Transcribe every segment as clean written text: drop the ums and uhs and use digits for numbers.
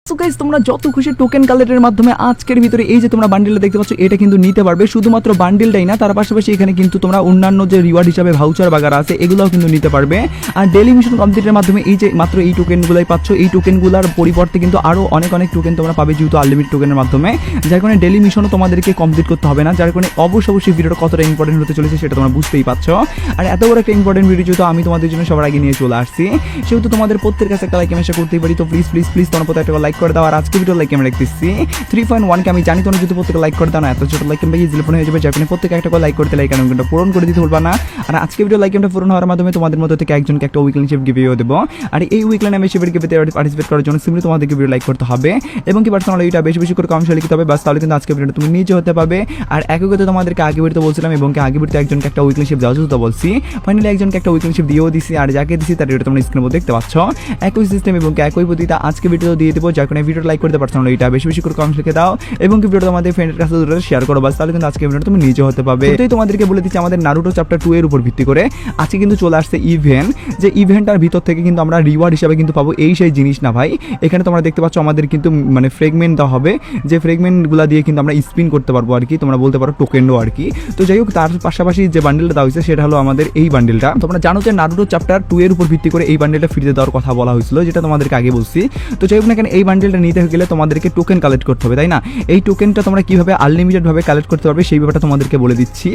So guys তোমরা যত খুশি টোকেন কালেক্টের মাধ্যমে আজকের ভিতরে এই যে তোমরা বান্ডেলটা দেখতে পাচ্ছ এটা কিন্তু নিতে পারবে। শুধুমাত্র বান্ডেলটাই না, তার পাশাপাশি এখানে কিন্তু তোমরা অন্যান্য যে রিওয়ার্ড হিসাবে ভাউচার বাগারা আছে এগুলোও কিন্তু নিতে পারবে। আর ডেইলি মিশন কমপ্লিটের মাধ্যমে এই যে মাত্র এই টোকেনগুলোই পাচ্ছ, এই টোকেনগুলোর পরিবর্তে কিন্তু আরও অনেক টোকেন তোমরা পাবে যেহেতু আনলিমিটেড টোকেনের মাধ্যমে, যার কারণে ডেইলি মিশনও তোমাদেরকে কমপ্লিট করতে হবে না। যার কারণে অবশ্যই ভিডিওটা কতটা ইম্পর্টেন্ট হতে চলেছে সেটা তোমরা বুঝতেই পারছো। আর এত বড় একটা ইম্পর্টেন্ট ভিডিও যেহেতু আমি তোমাদের জন্য সবার আগে নিয়ে চলে আসছি, সেহেতু তোমাদের প্রত্যেকের কাছে একটা লাইক আমি আশা করতেই পারি। তো প্লিজ তোমার প্রত্যেকটা লাইক করে দাও। আর আজকে ভিডিও লাইক আমি রাখতেছি 3.1 আমি জানি তোমরা যদি প্রত্যেকে লাইক করে দাও না, এত ছোট লাইক আমি ইজিলি পূরণ হয়ে যাবে। যার কারণে প্রত্যেকে একটা করে লাইক করতে লাইক আইকনটা পূরণ করে দিতে ভুলবা না। আর আজকে ভিডিও লাইক আইকনটা পূরণ হওয়ার মাধ্যমে তোমাদের মধ্যে থেকে একজনকে একটা উইকলি শিপ গিভেও দেব। আর এই উইকলি মেম্বারশিপের গিভেতে পার্টিসিপেট করার জন্য সিম্পলি তোমাদেরকে ভিডিও লাইক করতে হবে এবং কি পার্সোনালি এটা বেশি করে কমেন্টে লিখতে হবে, বাস তাহলে কিন্তু আজকে ভিডিওটা তুমি নিজে হতে পারবে। আর একই কথা তোমাদেরকে আগে ভিডিওতে বলছিলাম এবং কি আগে ভিডিওতে একজনকে একটা উইকলি শিপ দেওয়ার জন্য বলছি, ফাইনালি একজনকে একটা উইকলি শিপ দিয়েও দিছি। আর যাকে দিছি তার ভিডিও তোমরা স্ক্রিনে মধ্যে দেখতে পাচ্ছ। একই সিস্টেম এবং একই পদ্ধতিতে আজকে ভিডিও দিয়ে দেবো, যার কারণে ভিডিও লাইক করতে পারছো না এটা বেশি করে কমেন্ট লিখে দাও এবং কি ভিডিওটা তোমাদের ফ্রেন্ডের কাছে শেয়ার করো, বাস তাহলে কিন্তু আজকে ভিডিওটা তুমি নিজে হতে পারবে। তো তোমাদেরকে বলে দিচ্ছি আমাদের নারুটো চ্যাপ্টার 2 এর উপর ভিত্তি করে আজকে কিন্তু চলে আসছে ইভেন্ট, যে ইভেন্টটার ভিতর থেকে কিন্তু আমরা রিওয়ার্ড হিসাবে কিন্তু পাবো এই সেই জিনিস না ভাই। এখানে তোমরা দেখতে পাচ্ছ আমাদের কিন্তু মানে ফ্রেগমেন্ট দেওয়া হবে, যে ফ্রেগমেন্টগুলো দিয়ে কিন্তু আমরা স্পিন করতে পারবো আর কি, তোমরা বলতে পারো টোকেনও আর কি। তো যাই হোক তার পাশাপাশি যে বান্ডেলটা দেওয়া হয়েছে সেটা হলো আমাদের এই বান্ডেলটা। তোমরা জানো যে নারুটো চ্যাপ্টার 2 এর উপর ভিত্তি করে এই বান্ডেলটা ফ্রিতে দেওয়ার কথা বলা হয়েছিল, যেটা তোমাদেরকে আগে বলছি। তো যাই হোক না কেন এই বান্ডেলটা নিতে গেলে তোমাদেরকে টোকেন কালেক্ট করতে হবে, তাই না? এই টোকেনটা তোমরা কিভাবে আনলিমিটেড ভাবে কালেক্ট করতে পারবে সেই ব্যাপারটা তোমাদেরকে বলে দিচ্ছি।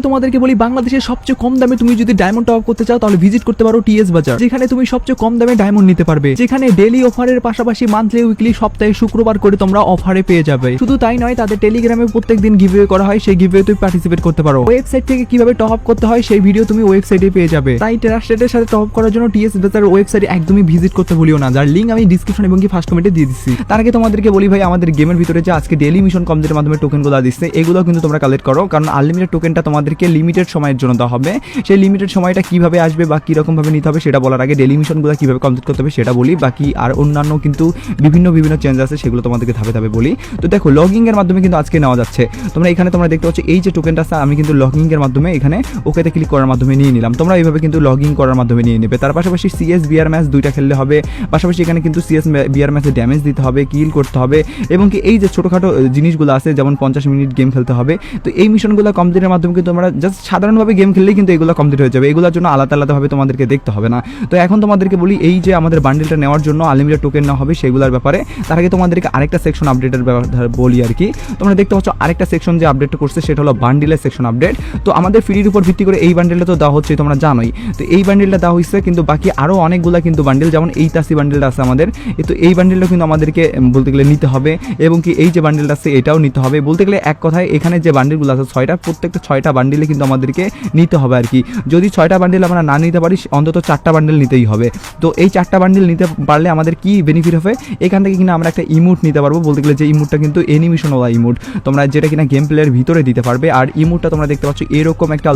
তোমাদেরকে বলি বাংলাদেশের সবচেয়ে কম দামে তুমি যদি ডায়মন্ড টপ করতে চাও তাহলে ভিজিট করতে পারো টিএস বাজার, যেখানে তুমি সবচেয়ে কম দামে ডায়মন্ড নিতে পারবে, যেখানে ডেইলি অফারের পাশাপাশি মান্থলি উইকলি সপ্তাহে শুক্রবার করে তোমরা অফারে পেয়ে যাবে। শুধু তাই নয়, তাদের টেলিগ্রামে প্রত্যেকদিন গিভওয়ে করা হয়, সেই গিভওয়ে তুমি পার্টিসিপেট করতে পারো। ওয়েবসাইট থেকে কিভাবে টপ আপ করতে হয় সেই ভিডিও তুমি ওয়েবসাইটে পেয়ে যাবে। তাই ট্রাস্টেডের সাথে টপ আপ করার জন্য টিএস বাজারের ওয়েবসাইটে একদমই ভিজিট করতে ভুলিও না, যার লিংক আমি ডিসক্রিপশন এবং কি ফার্স্ট কমেন্টে দিয়ে দিচ্ছি। তার আগে তোমাদেরকে বলি ভাই আমাদের গেমের ভিতরে যে আজকে ডেইলি মিশন কমপ্লিটের মাধ্যমে টোকেনগুলো দিচ্ছে এগুলো কিন্তু তোমরা কালেক্ট করো, কারণ আনলিমিটেড টোকেনটা তোমাদেরকে লিমিটেড সময়ের জন্য দেওয়া হবে। সেই লিমিটেড সময়টা কিভাবে আসবে বা কিরকম ভাবে নিতে হবে সেটা বলার আগে ডেইলি মিশনগুলো কিভাবে কমপ্লিট করতে হবে সেটা বলি, বাকি আর অন্যান্য কিন্তু বিভিন্ন চেঞ্জ আছে সেগুলো তোমাদেরকে ধাপে বলি। তো দেখো লগইন এর মাধ্যমে কিন্তু আজকে নেওয়া যাচ্ছে। তোমরা এখানে তোমরা দেখতে পাচ্ছ এই যে টোকেনটা আছে আমি কিন্তু লগইন এর মাধ্যমে এখানে ওকেতে ক্লিক করার মাধ্যমে নিয়ে নিলাম। তোমরা এইভাবে কিন্তু লগইন করার মাধ্যমে নিয়ে নেবে। তার পাশাপাশি সিএস বিআর ম্যাচ দুইটা খেললে হবে, পাশাপাশি এখানে কিন্তু সিএস বিআর ম্যাচে ড্যামেজ দিতে হবে, কিল করতে হবে এবং কি এই যে ছোটখাটো জিনিসগুলো আছে যেমন 50 মিনিট গেম খেলতে হবে। তো এই মিশনগুলো কমপ্লিটের মাধ্যমে কিন্তু তোমরা জাস্ট সাধারণভাবে গেম খেললেই কিন্তু এগুলো কমপ্লিট হয়ে যাবে, এগুলোর জন্য আলাদাভাবে তোমাদেরকে দেখতে হবে না। তো এখন তোমাদেরকে বলি এই যে আমাদের বান্ডেলটা নেওয়ার জন্য আনলিমিটেড টোকেন না হবে সেগুলোর ব্যাপারে। তার আগে তোমাদেরকে আরেকটা সেকশন আপডেটের ব্যাপারে বলি আর কি। তোমরা দেখতে পাচ্ছ আরেকটা সেকশন যে আপডেটটা করছে সেটা হলো বান্ডেলের সেকশন আপডেট। তো আমাদের ফ্রির উপর ভিত্তি করে এই বান্ডেলটা তো দেওয়া হচ্ছে তোমরা জানোই। তো এই বান্ডেলটা দেওয়া হয়েছে, কিন্তু বাকি আরও অনেকগুলো কিন্তু বান্ডেল যেমন এই তাসি বান্ডেলটা আছে আমাদের, তো এই বান্ডেলটা কিন্তু আমাদেরকে বলতে গেলে নিতে হবে এবং কি এই যে বান্ডেলটা আছে এটাও নিতে হবে। বলতে গেলে এক কথায় এখানে যে বান্ডেলগুলো আছে 6টা, প্রত্যেকটা 6টা বান্ডেলে কিন্তু আমাদেরকে নিতে হবে আর কি। যদি 6টা বান্ডেল আমরা না নিতে পারি অন্তত 4টা বান্ডেল নিতেই হবে। তো এই 4টা বান্ডেল নিতে পারলে আমাদের কি বেনিফিট হবে, এখান থেকে কিনা আমরা একটা ইমোট নিতে পারবো। বলতে গেলে যে ইমোটটা কিন্তু অ্যানিমেশনওয়ালা ইমোট, তোমরা যেটা কিনা গেম প্লেয়ের ভিতরে দিতে পারবে। আর ইমোটটা তোমরা দেখতে পাচ্ছ এরকম একটা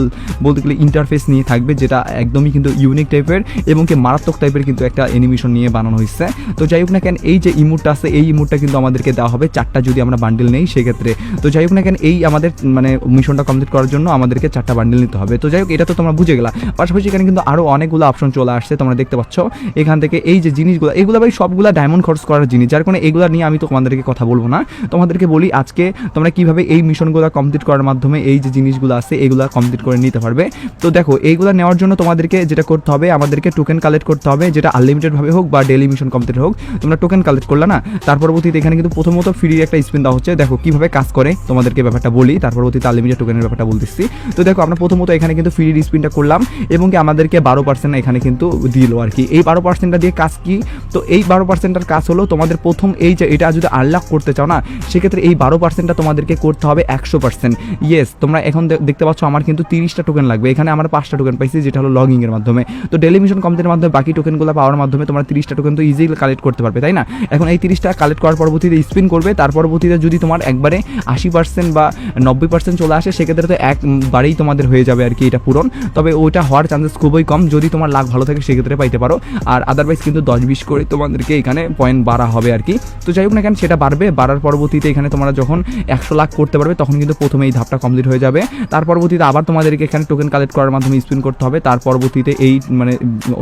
বলতে গেলে ইন্টারফেস নিয়ে থাকবে, যেটা একদমই কিন্তু ইউনিক টাইপের এবং কি মারাত্মক টাইপের কিন্তু একটা অ্যানিমেশন নিয়ে বানানো হয়েছে। তো যাই হোক না কেন এই যে ইমোটটা আছে এই ইমোটটা কিন্তু আমাদেরকে দেওয়া হবে 4টা যদি আমরা বান্ডেল নেই সেক্ষেত্রে। তো যাই হোক না কেন এই আমাদের মানে মিশনটা কমপ্লিট করার জন্য আমাদেরকে 4টা বান্ডেল নিতে হবে। তো যাই হোক এটা তো তোমরা বুঝে গেলা। পাশাপাশি এখানে কিন্তু আরও অনেকগুলো অপশন চলে আসছে, তোমরা দেখতে পাচ্ছ এখান থেকে এই যে জিনিসগুলো এগুলো ভাই সবগুলো ডায়মন্ড খরচ করার জিনিস, যার কারণে এগুলো নিয়ে আমি তো তোমাদেরকে কথা বলবো না। তোমাদেরকে বলি আজকে তোমরা কিভাবে এই মিশনগুলো কমপ্লিট করার মাধ্যমে এই যে জিনিসগুলো আছে এগুলো কমপ্লিট করে নিতে পারবে। তো দেখো এইগুলো নেওয়ার জন্য তোমাদেরকে যেটা করতে হবে আমাদেরকে টোকেন কালেক্ট করতে হবে, যেটা আনলিমিটেড ভাবে হোক বা ডেইলি মিশন কমপ্লিট হোক। তোমরা টোকেন কালেক্ট করলা না, তার পরবর্তীতে এখানে কিন্তু প্রথমত ফ্রি একটা স্পিন দেওয়া হচ্ছে। দেখো কিভাবে কাজ করে তোমাদেরকে ব্যাপারটা বলি, তার পরবর্তীতে আনলিমিটেড টোকেনের ব্যাপারটা বলতেছি। তো দেখো আমরা প্রথমত এখানে কিন্তু ফ্রি স্পিনটা করলাম এবং কি আমাদেরকে 12% এখানে কিন্তু দিল আর কি। এই 12%টা দিয়ে কাজ কি, তো এই 12%টার কাজ হলো তোমাদের প্রথম এই যে এটা যদি আনলক করতে চাও না সেক্ষেত্রে এই 12%টা তোমাদেরকে করতে হবে 100%। ইয়েস তোমরা এখন দেখতে পাচ্ছ আমার কিন্তু 30টা টোকেন লাগবে, এখানে আমার 5টা টোকেন পাইছি যেটা হলো লগইং এর মাধ্যমে। তো ডেইলি মিশন কমপ্লিটের মাধ্যমে বাকি টোকেনগুলো পাওয়ার মাধ্যমে তোমরা 30টা টোকেন তো ইজিলি কালেক্ট করতে পারবে, তাই না? এখন এই 30টা কালেক্ট করার পরবর্তীতে স্পিন করবে, তার পরবর্তীতে যদি তোমার একবারে 80% বা 90% চলে আসে সেক্ষেত্রে তো একবারেই তোমাদের হয়ে যাবে আর কি এটা পূরণ। তবে ওইটা হওয়ার চান্সেস খুবই কম, যদি তোমার লাক ভালো থাকে সেক্ষেত্রে পাইতে পারো। আর আদারওয়াইজ কিন্তু 10-20 করে তোমাদেরকে এখানে পয়েন্ট বাড়া হবে আর কি। তো যাই হোক না কেন সেটা বাড়বে, বাড়ার পরবর্তীতে এখানে তোমরা যখন 100 লাখ করতে পারবে তখন কিন্তু প্রথমে এই ধাপটা কমপ্লিট হয়ে যাবে। তার পরবর্তীতে আবার তোমাদেরকে এখানে টোকেন কালেক্ট করার মাধ্যমে স্পিন করতে হবে, তার পরবর্তীতে এই মানে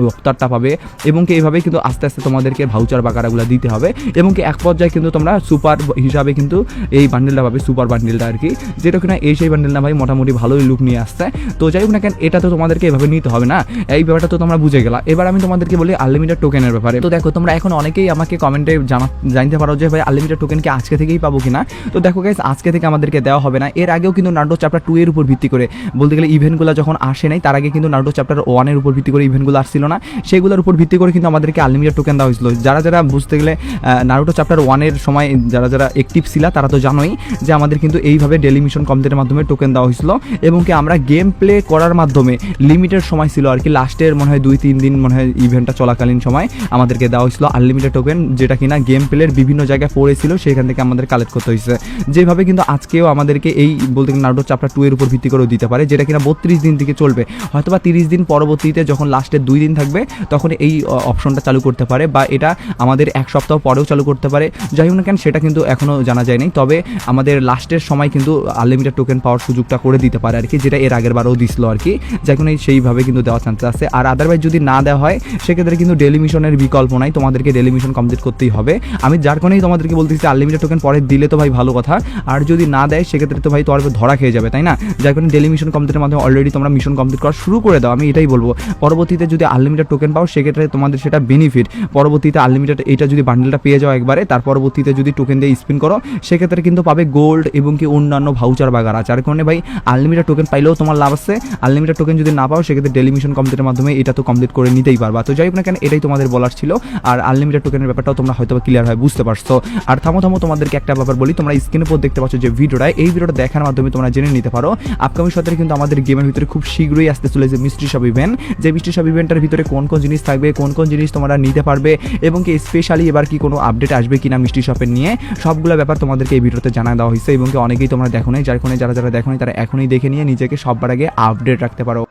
অফতারটা পাবে এবং কি এইভাবে কিন্তু আস্তে আস্তে তোমাদেরকে ভাউচার বাকারাগুলো দিতে হবে এবং কি এক পর্যায়ে কিন্তু তোমরা সুপার হিসাবে কিন্তু এই বান্ডেলটা পাবে, সুপার বান্ডেলটা আর কি, যেটা কিনা এই সেই বান্ডেল না ভাই মোটামুটি ভালোই লুক নিয়ে আসছে। তো যাই হোক না কেন, এটা তো তোমাদেরকে এভাবে নিতে হবে না, এই ব্যাপারটা তো তোমরা বুঝে গেলা। এবার আমি তোমাদেরকে বলি আনলিমিটেড টোকেনের ব্যাপারে। তো দেখো তোমরা এখন অনেকেই আমাকে কমেন্টে জানতে পারো যে ভাই আনলিমিটেড টোকেন কি আজকে থেকেই পাবো কিনা। তো দেখো গাইস, আজকে থেকে আমাদেরকে দেওয়া হবে না। এর আগেও কিন্তু নারুটো চ্যাপ্টার 2 এর উপর ভিত্তি করে বলতে গেলে ইভেন্টগুলো যখন আসে নাই, তার আগে কিন্তু নারুটো চ্যাপ্টার 1 এর উপর ভিত্তি করে ইভেন্টগুলো আসছিল না, সেগুলোর উপর ভিত্তি করে কিন্তু আমাদেরকে আনলিমিটেড টোকেন দেওয়া হয়েছিল। যারা যারা বুঝতে গেলে নারুটো চ্যাপ্টার 1 এর সময় যারা যারা অ্যাক্টিভ ছিল তারা তো জানোই যে আমাদের কিন্তু এইভাবে ডেলি মিশন কমপ্লিটের মাধ্যমে টোকেন দেওয়া হয়েছিল এবং কি আমরা গেম প্লে করার মাধ্যমে লিমিটেড সময় ছিল আর কি, লাস্টের মনে হয় 2-3 দিন মনে হয় ইভেন্টটা চলাকালীন সময় আমাদেরকে দেওয়া হয়েছিল আনলিমিটেড টোকেন, যেটা কিনা গেম প্লের বিভিন্ন জায়গায় পড়েছিল, সেখান থেকে আমাদের কালেক্ট করতে হয়েছে। যেভাবে কিন্তু আজকেও আমাদেরকে এই বলতে গেলে নারুটো চ্যাপ্টার 2 এর উপর ভিত্তি করেও দিতে পারে, যেটা কিনা 32 দিন থেকে চলবে, হয়তো বা 30 দিন পরবর্তীতে যখন লাস্টের 2 দিন থাকবে তখন এই অপশনটা চালু করতে পারে, বা এটা আমাদের 1 সপ্তাহ পরেও চালু করতে পারে। যাই হোক না কেন, সেটা কিন্তু এখনও জানা যায়নি, তবে আমাদের লাস্টের সময় কিন্তু আনলিমিটেড টোকেন পাওয়ার সুযোগটা করে দিতে পারে আর কি, যেটা এর আগের বারও দিছিল আর কি, যখন সেইভাবে কিন্তু দেওয়ার চান্স আছে। আর আদারওয়াইজ যদি না দেওয়া হয় সেক্ষেত্রে কিন্তু ডেলি মিশনের বিকল্প নাই, তোমাদেরকে ডেলি মিশন কমপ্লিট করতেই হবে। আমি যার কারণেই তোমাদেরকে বলতেছি আনলিমিটেড টোকেন পরে দিলে তো ভাই ভালো কথা, আর যদি না দেয় সেক্ষেত্রে তো ভাই তোমার ধরা খেয়ে যাবে, তাই না? যার কারণে ডেলি মিশন কমপ্লিটের মাধ্যমে অলরেডি তোমরা মিশন কমপ্লিট করা শুরু করে দাও, আমি এটাই বলবো। পরবর্তীতে যদি আনলিমিটেড টোকেন পাও সেক্ষেত্রে তোমাদের সেটা বেনিফিট, পরবর্তীতে আনলিমিটেড এইটা যদি বান্ডেলটা পেয়ে যাও একবারে, তার পরবর্তীতে যদি টোকেন দিয়ে স্পিন করো সেক্ষেত্রে কিন্তু পাবে গোল্ড এবং কি অন্যান্য ভাউচার বাগারা। যার কারণে ভাই আনলিমিটেড টোকেন পাইলেও তোমার লাভ আছে, আনলিমিটেড টোকেন যদি না পাও সেক্ষেত্রে ডেলি মিশন কমপ্লিটের মাধ্যমে এটা তো কমপ্লিট করে নিতেই পারবা। তো যাই হোক না কেন, এটাই তোমাদের বলার ছিল। আর আনলিমিটেড টোকেনের ব্যাপারটাও তোমরা হয়তো ক্লিয়ার হয় বুঝতে পারছো। আর থামো তোমাদেরকে একটা ব্যাপার বলি, তোমরা স্ক্রিনের উপর দেখতে পাচ্ছ যে ভিডিওটা, এই ভিডিওটা দেখার মাধ্যমে তোমরা জেনে নিতে পারো আপকামিং সপ্তাহে কিন্তু আমাদের গেমের ভিতরে খুব শীঘ্রই আসতে চলেছে মিস্ট্রি শপ ইভেন্ট, যে মিস্ট্রি শপ ইভেন্টের ভিতরে কোন কোন জিনিস থাকবে, কোন কোন জিনিস তোমরা নিতে পারবে এবং কি স্পেশালি এবার কি কোনো আপডেট আসবে কিনা মিস্ট্রি শপের নিয়ে, সবগুলো ব্যাপার তোমাদেরকে এই ভিডিওতে জানা দেওয়া হয়েছে এবং কি অনেকেই তোমরা দেখো নাই, যার কারণে যারা যারা দেখো নাই তারা এখনই দেখে নিয়ে নিজেকে সবার আগে আপডেট রাখতে পারো।